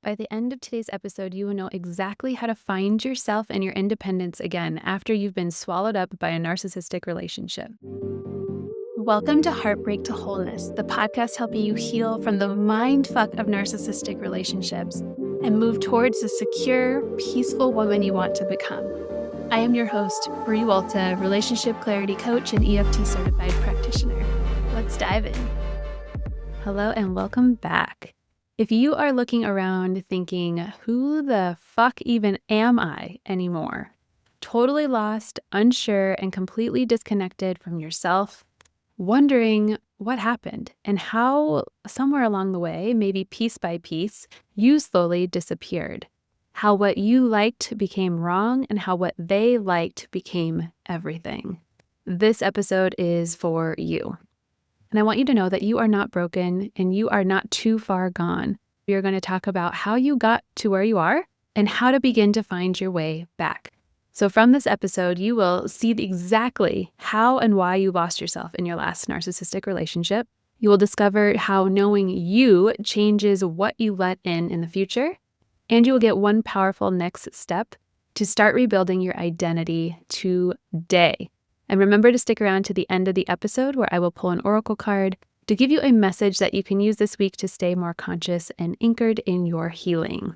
By the end of today's episode, you will know exactly how to find yourself and your independence again after you've been swallowed up by a narcissistic relationship. Welcome to Heartbreak to Wholeness, the podcast helping you heal from the mindfuck of narcissistic relationships and move towards the secure, peaceful woman you want to become. I am your host, Brie Walta, relationship clarity coach and EFT certified practitioner. Let's dive in. Hello and welcome back. If you are looking around thinking, who the fuck even am I anymore? Totally lost, unsure, and completely disconnected from yourself, wondering what happened and how somewhere along the way, maybe piece by piece, you slowly disappeared. How what you liked became wrong and how what they liked became everything. This episode is for you. And I want you to know that you are not broken and you are not too far gone. We are going to talk about how you got to where you are and how to begin to find your way back. So from this episode, you will see exactly how and why you lost yourself in your last narcissistic relationship. You will discover how knowing you changes what you let in the future. And you will get one powerful next step to start rebuilding your identity today. And remember to stick around to the end of the episode where I will pull an oracle card to give you a message that you can use this week to stay more conscious and anchored in your healing.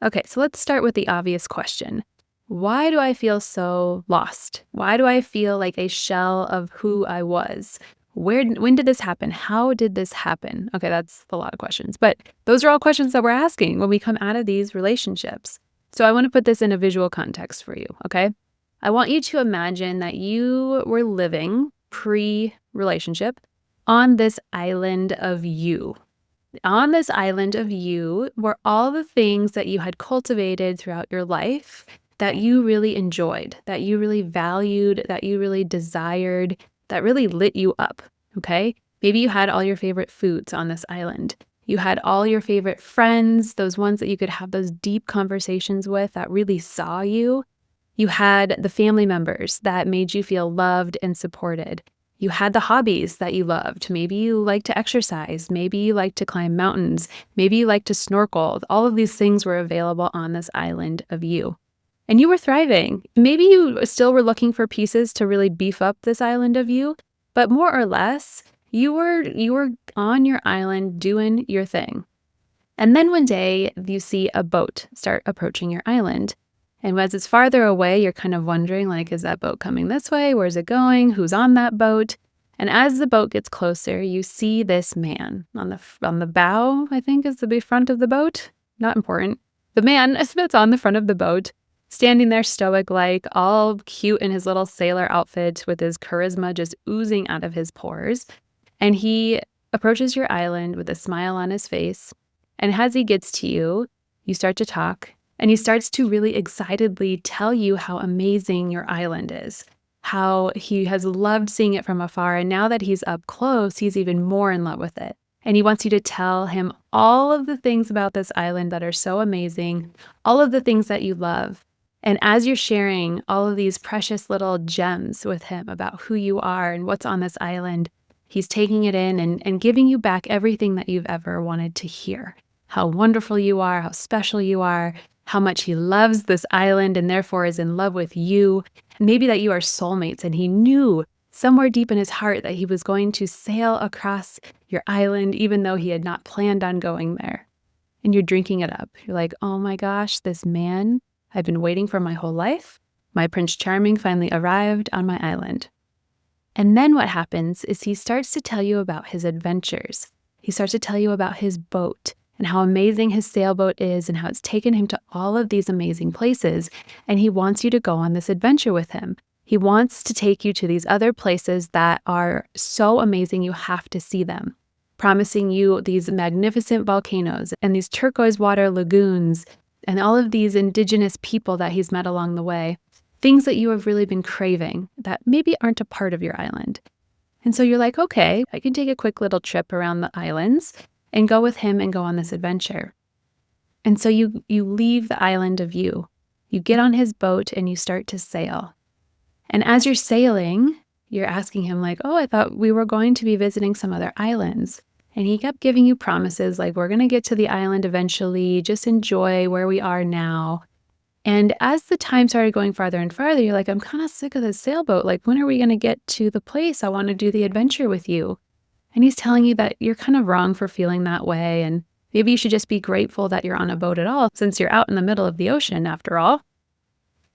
Okay, so let's start with the obvious question. Why do I feel so lost? Why do I feel like a shell of who I was? When did this happen? How did this happen? Okay, that's a lot of questions, but those are all questions that we're asking when we come out of these relationships. So I want to put this in a visual context for you, okay? I want you to imagine that you were living pre-relationship on this island of you. On this island of you were all the things that you had cultivated throughout your life that you really enjoyed, that you really valued, that you really desired, that really lit you up, okay? Maybe you had all your favorite foods on this island. You had all your favorite friends, those ones that you could have those deep conversations with that really saw you. You had the family members that made you feel loved and supported. You had the hobbies that you loved. Maybe you like to exercise. Maybe you like to climb mountains. Maybe you like to snorkel. All of these things were available on this island of you. And you were thriving. Maybe you still were looking for pieces to really beef up this island of you, but more or less, you were on your island doing your thing. And then one day you see a boat start approaching your island. And as it's farther away, you're kind of wondering, like, is that boat coming this way? Where's it going? Who's on that boat? And as the boat gets closer, you see this man on the bow, I think is the front of the boat. Not important. The man that's on the front of the boat, standing there stoic-like, all cute in his little sailor outfit with his charisma just oozing out of his pores. And he approaches your island with a smile on his face. And as he gets to you, you start to talk. And he starts to really excitedly tell you how amazing your island is, how he has loved seeing it from afar. And now that he's up close, he's even more in love with it. And he wants you to tell him all of the things about this island that are so amazing, all of the things that you love. And as you're sharing all of these precious little gems with him about who you are and what's on this island, he's taking it in and giving you back everything that you've ever wanted to hear. How wonderful you are, how special you are, how much he loves this island and therefore is in love with you. And maybe that you are soulmates and he knew somewhere deep in his heart that he was going to sail across your island even though he had not planned on going there. And you're drinking it up. You're like, oh my gosh, this man I've been waiting for my whole life. My Prince Charming finally arrived on my island. And then what happens is he starts to tell you about his adventures. He starts to tell you about his boat and how amazing his sailboat is and how it's taken him to all of these amazing places. And he wants you to go on this adventure with him. He wants to take you to these other places that are so amazing you have to see them, promising you these magnificent volcanoes and these turquoise water lagoons and all of these indigenous people that he's met along the way, things that you have really been craving that maybe aren't a part of your island. And so you're like, okay, I can take a quick little trip around the islands and go with him and go on this adventure. And so you leave the island of you. You get on his boat and you start to sail. And as you're sailing, you're asking him like, oh, I thought we were going to be visiting some other islands. And he kept giving you promises like, we're going to get to the island eventually, just enjoy where we are now. And as the time started going farther and farther, you're like, I'm kind of sick of this sailboat. Like, when are we going to get to the place? I want to do the adventure with you. And he's telling you that you're kind of wrong for feeling that way. And maybe you should just be grateful that you're on a boat at all, since you're out in the middle of the ocean after all.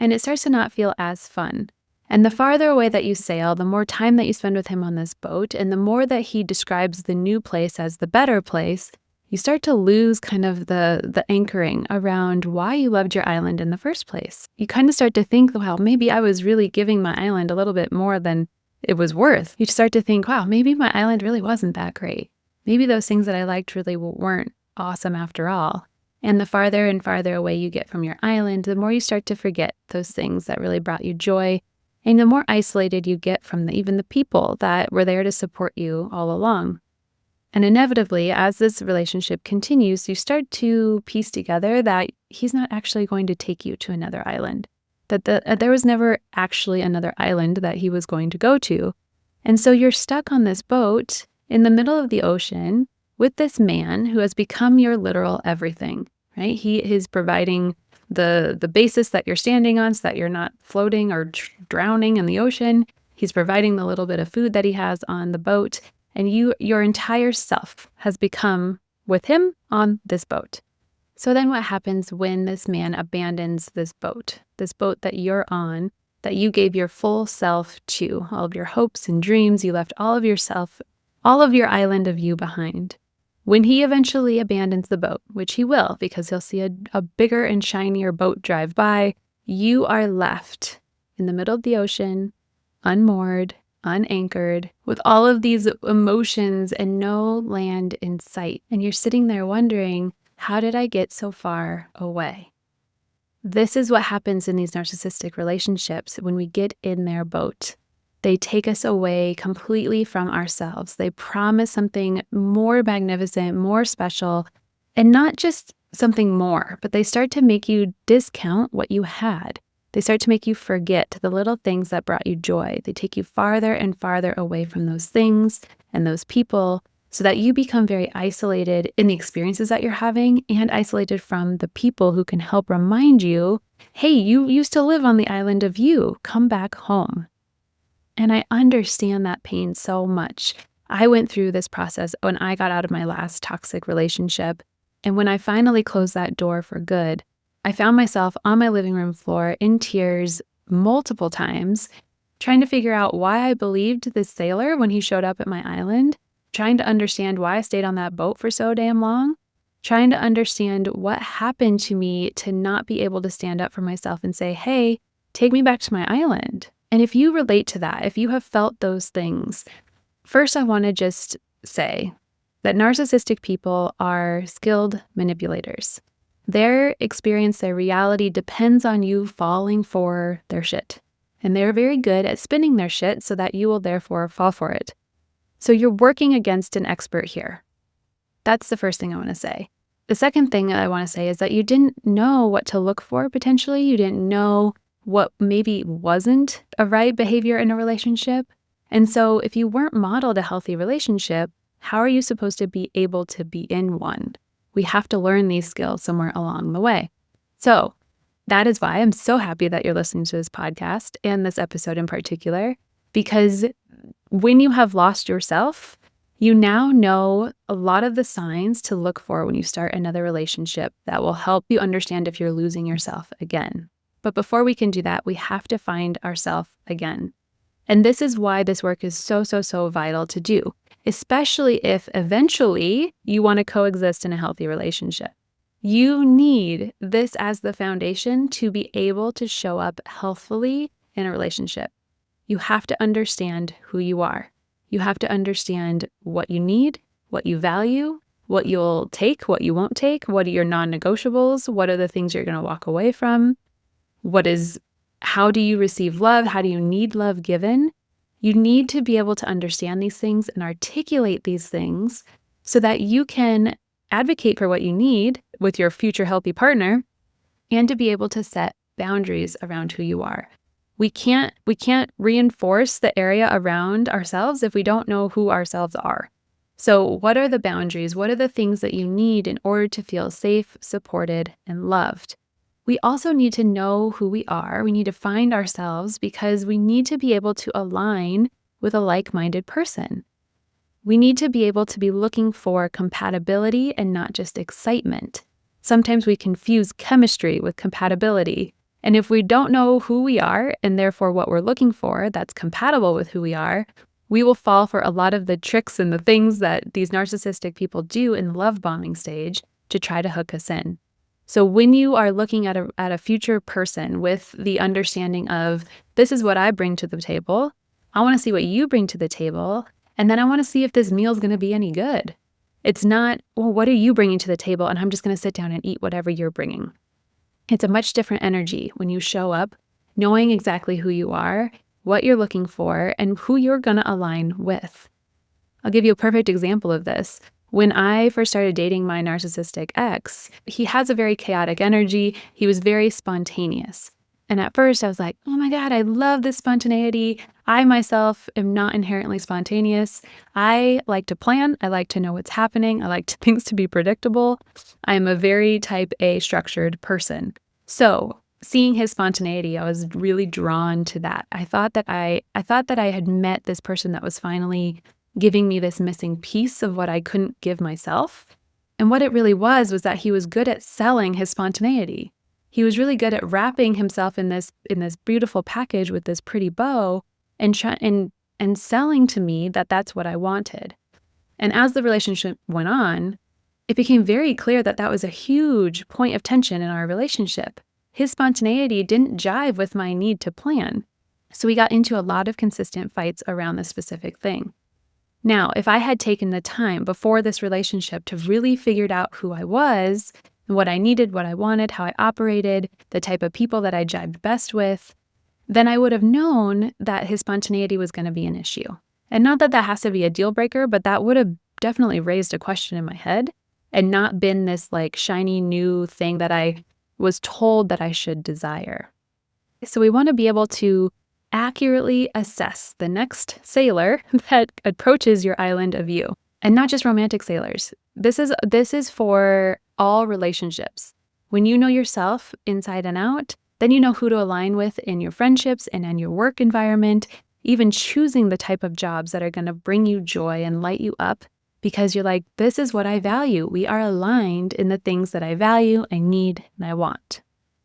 And it starts to not feel as fun. And the farther away that you sail, the more time that you spend with him on this boat, and the more that he describes the new place as the better place, you start to lose kind of the anchoring around why you loved your island in the first place. You kind of start to think, well, maybe I was really giving my island a little bit more than it was worth. You start to think, wow, maybe my island really wasn't that great. Maybe those things that I liked really weren't awesome after all. And the farther and farther away you get from your island, the more you start to forget those things that really brought you joy. And the more isolated you get from even the people that were there to support you all along. And inevitably, as this relationship continues, you start to piece together that he's not actually going to take you to another island, that there was never actually another island that he was going to go to. And so you're stuck on this boat in the middle of the ocean with this man who has become your literal everything, right? He is providing the basis that you're standing on so that you're not floating or drowning in the ocean. He's providing the little bit of food that he has on the boat. And your entire self has become with him on this boat. So then what happens when this man abandons this boat that you're on, that you gave your full self to, all of your hopes and dreams, you left all of yourself, all of your island of you behind. When he eventually abandons the boat, which he will because he'll see a bigger and shinier boat drive by, you are left in the middle of the ocean, unmoored, unanchored, with all of these emotions and no land in sight. And you're sitting there wondering, how did I get so far away? This is what happens in these narcissistic relationships when we get in their boat. They take us away completely from ourselves. They promise something more magnificent, more special, and not just something more, but they start to make you discount what you had. They start to make you forget the little things that brought you joy. They take you farther and farther away from those things and those people so that you become very isolated in the experiences that you're having and isolated from the people who can help remind you, hey, you used to live on the island of you. Come back home. And I understand that pain so much. I went through this process when I got out of my last toxic relationship. And when I finally closed that door for good, I found myself on my living room floor in tears multiple times, trying to figure out why I believed this sailor when he showed up at my island, trying to understand why I stayed on that boat for so damn long, trying to understand what happened to me to not be able to stand up for myself and say, hey, take me back to my island. And if you relate to that, if you have felt those things, first I want to just say that narcissistic people are skilled manipulators. Their experience, their reality depends on you falling for their shit. And they're very good at spinning their shit so that you will therefore fall for it. So you're working against an expert here. That's the first thing I want to say. The second thing that I want to say is that you didn't know what to look for potentially. You didn't know what maybe wasn't a right behavior in a relationship. And so if you weren't modeled a healthy relationship, how are you supposed to be able to be in one? We have to learn these skills somewhere along the way. So that is why I'm so happy that you're listening to this podcast and this episode in particular, because when you have lost yourself, you now know a lot of the signs to look for when you start another relationship that will help you understand if you're losing yourself again. But before we can do that, we have to find ourselves again. And this is why this work is so vital to do, especially if eventually you want to coexist in a healthy relationship. You need this as the foundation to be able to show up healthfully in a relationship. You have to understand who you are. You have to understand what you need, what you value, what you'll take, what you won't take, what are your non-negotiables, what are the things you're going to walk away from, how do you receive love? How do you need love given? You need to be able to understand these things and articulate these things so that you can advocate for what you need with your future healthy partner and to be able to set boundaries around who you are. We can't reinforce the area around ourselves if we don't know who ourselves are. So, what are the boundaries? What are the things that you need in order to feel safe, supported, and loved? We also need to know who we are. We need to find ourselves because we need to be able to align with a like-minded person. We need to be able to be looking for compatibility and not just excitement. Sometimes we confuse chemistry with compatibility. And if we don't know who we are and therefore what we're looking for that's compatible with who we are, we will fall for a lot of the tricks and the things that these narcissistic people do in the love bombing stage to try to hook us in. So when you are looking at a future person with the understanding of, this is what I bring to the table, I want to see what you bring to the table, and then I want to see if this meal is going to be any good. It's not, well, what are you bringing to the table? And I'm just going to sit down and eat whatever you're bringing. It's a much different energy when you show up knowing exactly who you are, what you're looking for, and who you're going to align with. I'll give you a perfect example of this. When I first started dating my narcissistic ex, he has a very chaotic energy. He was very spontaneous. And at first I was like, oh my God, I love this spontaneity. I myself am not inherently spontaneous. I like to plan. I like to know what's happening. I like things to be predictable. I'm a very type A structured person. So seeing his spontaneity, I was really drawn to that. I thought that I had met this person that was finally giving me this missing piece of what I couldn't give myself. And what it really was that he was good at selling his spontaneity. He was really good at wrapping himself in this beautiful package with this pretty bow and selling to me that that's what I wanted. And as the relationship went on, it became very clear that that was a huge point of tension in our relationship. His spontaneity didn't jive with my need to plan. So we got into a lot of consistent fights around this specific thing. Now, if I had taken the time before this relationship to really figure out who I was, and what I needed, what I wanted, how I operated, the type of people that I jived best with, then I would have known that his spontaneity was going to be an issue. And not that that has to be a deal breaker, but that would have definitely raised a question in my head and not been this like shiny new thing that I was told that I should desire. So we want to be able to accurately assess the next sailor that approaches your island of you, and not just romantic sailors. This is for all relationships. When you know yourself inside and out, then you know who to align with in your friendships and in your work environment, even choosing the type of jobs that are going to bring you joy and light you up because you're like, this is what I value. We are aligned in the things that I value, I need, and I want.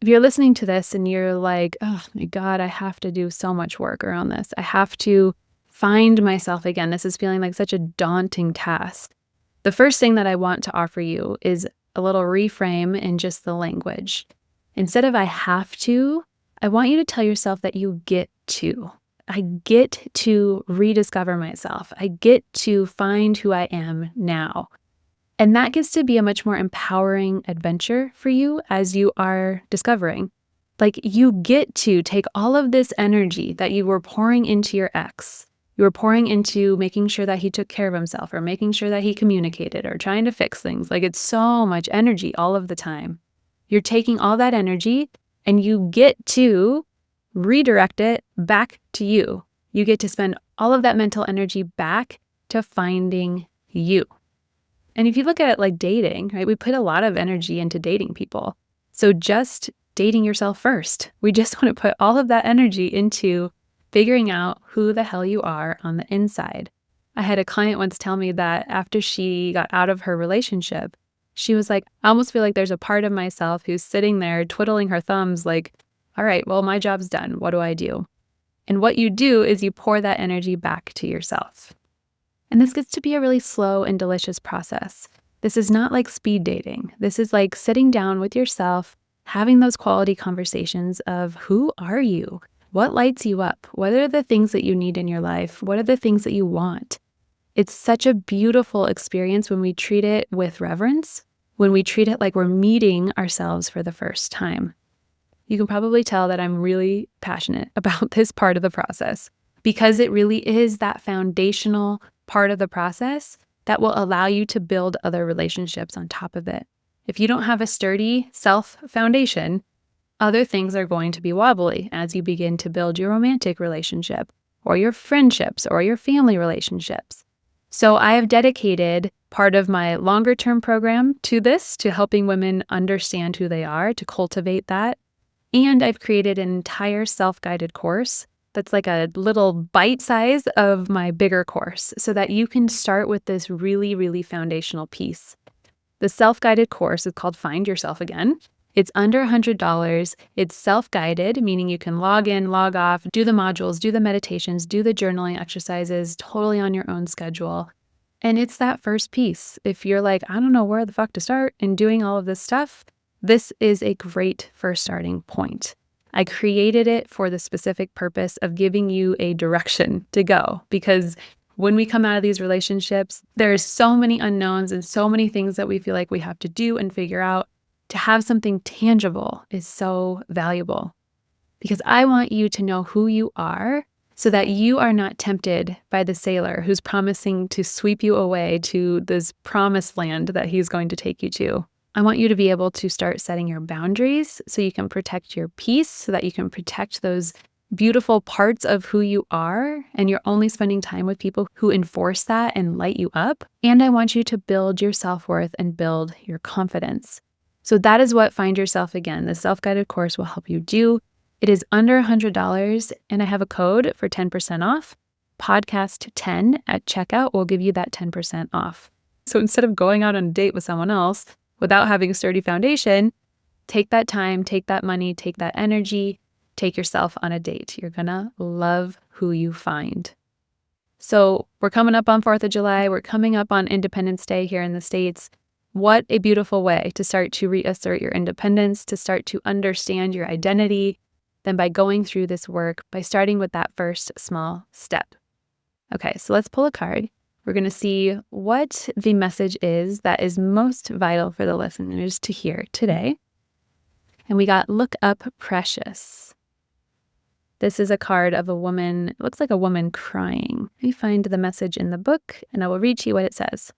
If you're listening to this and you're like, oh my God, I have to do so much work around this. I have to find myself again. This is feeling like such a daunting task. The first thing that I want to offer you is a little reframe in just the language. Instead of I have to, I want you to tell yourself that you get to. I get to rediscover myself. I get to find who I am now. And that gets to be a much more empowering adventure for you as you are discovering. Like you get to take all of this energy that you were pouring into your ex. You were pouring into making sure that he took care of himself or making sure that he communicated or trying to fix things. Like it's so much energy all of the time. You're taking all that energy and you get to redirect it back to you. You get to spend all of that mental energy back to finding you. And if you look at it like dating, right, we put a lot of energy into dating people. So just dating yourself first. We just want to put all of that energy into figuring out who the hell you are on the inside. I had a client once tell me that after she got out of her relationship, she was like, I almost feel like there's a part of myself who's sitting there twiddling her thumbs like, all right, well, my job's done. What do I do? And what you do is you pour that energy back to yourself. And this gets to be a really slow and delicious process. This is not like speed dating. This is like sitting down with yourself, having those quality conversations of who are you? What lights you up? What are the things that you need in your life? What are the things that you want? It's such a beautiful experience when we treat it with reverence, when we treat it like we're meeting ourselves for the first time. You can probably tell that I'm really passionate about this part of the process because it really is that foundational part of the process that will allow you to build other relationships on top of it. If you don't have a sturdy self foundation, other things are going to be wobbly as you begin to build your romantic relationship or your friendships or your family relationships. So I have dedicated part of my longer term program to this, to helping women understand who they are, to cultivate that. And I've created an entire self-guided course that's like a little bite size of my bigger course so that you can start with this really, really foundational piece. The self-guided course is called Find Yourself Again. It's under $100. It's self-guided, meaning you can log in, log off, do the modules, do the meditations, do the journaling exercises, totally on your own schedule. And it's that first piece. If you're like, I don't know where the fuck to start in doing all of this stuff, this is a great first starting point. I created it for the specific purpose of giving you a direction to go, because when we come out of these relationships, there's so many unknowns and so many things that we feel like we have to do and figure out. To have something tangible is so valuable, because I want you to know who you are so that you are not tempted by the sailor who's promising to sweep you away to this promised land that he's going to take you to. I want you to be able to start setting your boundaries so you can protect your peace, so that you can protect those beautiful parts of who you are, and you're only spending time with people who enforce that and light you up. And I want you to build your self-worth and build your confidence. So that is what Find Yourself Again, the self-guided course, will help you do. It is under $100, and I have a code for 10% off. Podcast10 at checkout will give you that 10% off. So instead of going out on a date with someone else without having a sturdy foundation, take that time, take that money, take that energy, take yourself on a date. You're gonna love who you find. So we're coming up on 4th of July. We're coming up on Independence Day here in the States. What a beautiful way to start to reassert your independence, to start to understand your identity, than by going through this work, by starting with that first small step. Okay, so let's pull a card. We're going to see what the message is that is most vital for the listeners to hear today. And we got Look Up Precious. This is a card of a woman. It looks like a woman crying. Let me find the message in the book, and I will read to you what it says.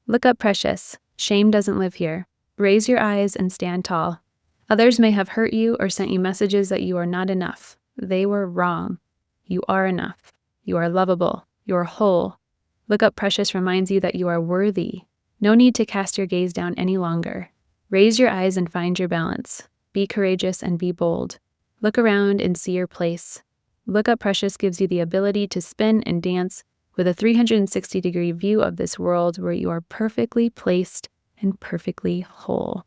Look up, precious. Shame doesn't live here. Raise your eyes and stand tall. Others may have hurt you or sent you messages that you are not enough. They were wrong. You are enough. You are lovable. You are whole. Look up, precious reminds you that you are worthy. No need to cast your gaze down any longer. Raise your eyes and find your balance. Be courageous and be bold. Look around and see your place. Look Up Precious gives you the ability to spin and dance with a 360-degree view of this world where you are perfectly placed and perfectly whole.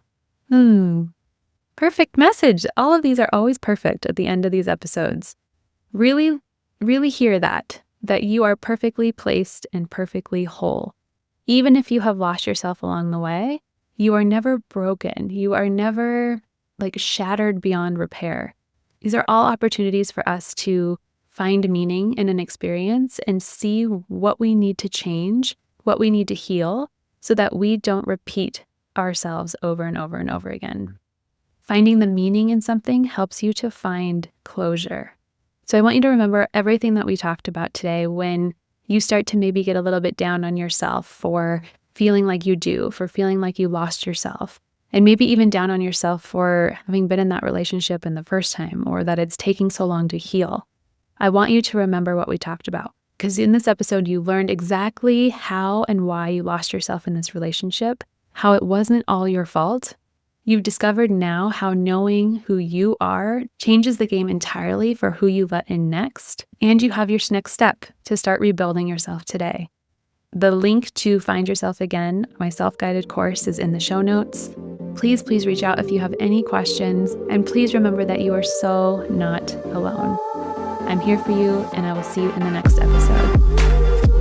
Perfect message. All of these are always perfect at the end of these episodes. Really, really hear that you are perfectly placed and perfectly whole. Even if you have lost yourself along the way, you are never broken. You are never shattered beyond repair. These are all opportunities for us to find meaning in an experience and see what we need to change, what we need to heal, so that we don't repeat ourselves over and over and over again. Finding the meaning in something helps you to find closure. So I want you to remember everything that we talked about today when you start to maybe get a little bit down on yourself for feeling like you do, for feeling like you lost yourself, and maybe even down on yourself for having been in that relationship in the first time, or that it's taking so long to heal. I want you to remember what we talked about, because in this episode, you learned exactly how and why you lost yourself in this relationship, how it wasn't all your fault. You've discovered now how knowing who you are changes the game entirely for who you let in next, and you have your next step to start rebuilding yourself today. The link to Find Yourself Again, my self-guided course, is in the show notes. Please reach out if you have any questions, and please remember that you are so not alone. I'm here for you, and I will see you in the next episode.